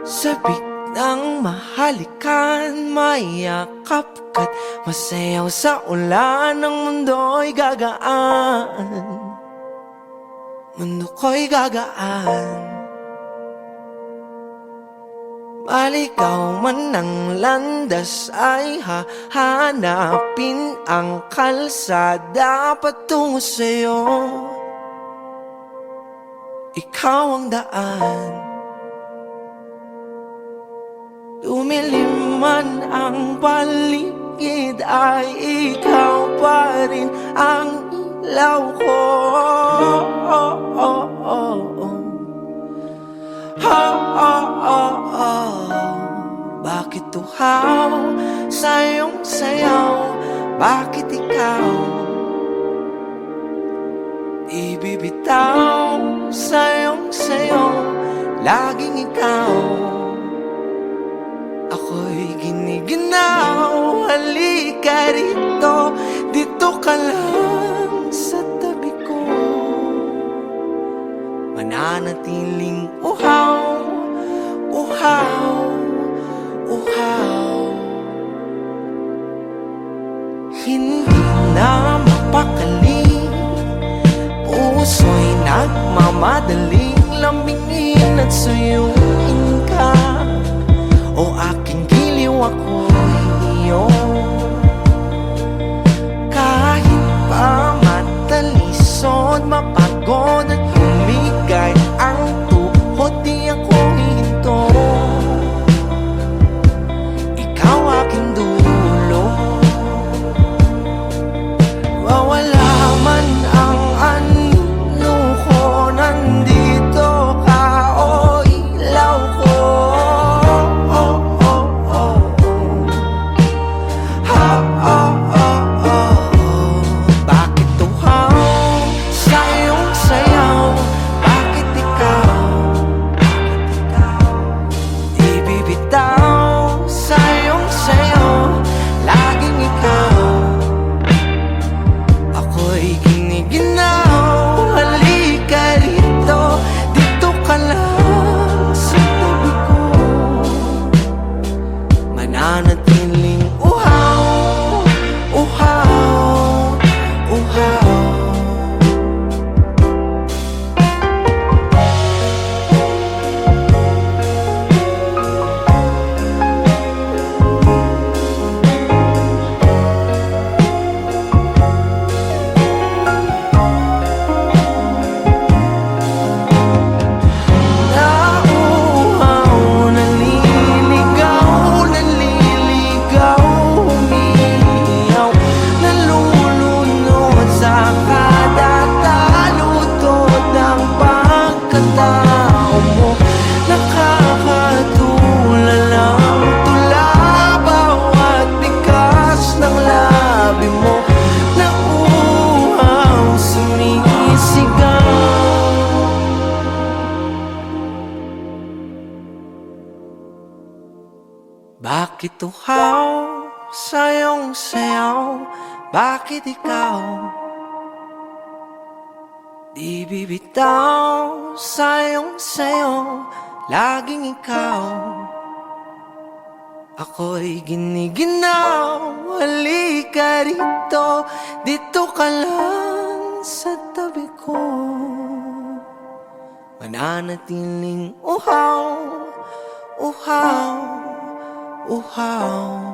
Sabik ng mahalikan, mayakap ka't masayaw sa ulan. Ang mundo'y gagaan, mundo ko'y gagaan. Maligaw man ang landas ay hahanapin ang kalsada patungo sa'yo. Ikaw ang daan. Lumilim man ang paligid ay ikaw pa rin ang ilaw ko. Bakit tuhaw sa iyong sayaw? Bakit ikaw di bibitaw sa iyong sayaw? Laging ikaw, ako'y giniginaw. Halika rito, dito ka lang sa tabi ko. Mananatiling uhaw, uhaw, uhaw. Hindi na mapakali, puso'y nagmamadaling lambingin at suyuin ka. O aking giliw, ako'y iyo. Kahit pa matalisod, mapagod at humigay ang tuhod, di ako hihinto. Ikaw aking dulo. Wawala man ang anyo ko, nandito ka, o ilaw ko. Bakit tuhaw sa iyong sayaw? Bakit ikaw di bibitaw sa iyong sayaw? Laging ikaw, ako'y giniginaw. Halika rito, dito ka lang sa tabi ko. Mananatiling uhaw, uhaw, uhaw. Nauuhaw, naliligaw, naliligaw, umiiyaw, nalulunod sa kada taludtod ng pagkatao mo. Nakakatulala ang tula, bawat bigas ng labi mo. Nauuhaw, sumisigaw. Bakit tuhaw sa iyong sayaw? Bakit ikaw di bibitaw sa iyong sayaw? Laging ikaw, ako'y giniginaw. Halika rito, dito ka lang sa tabi ko. Mananatiling uhaw, uhaw, uhaw.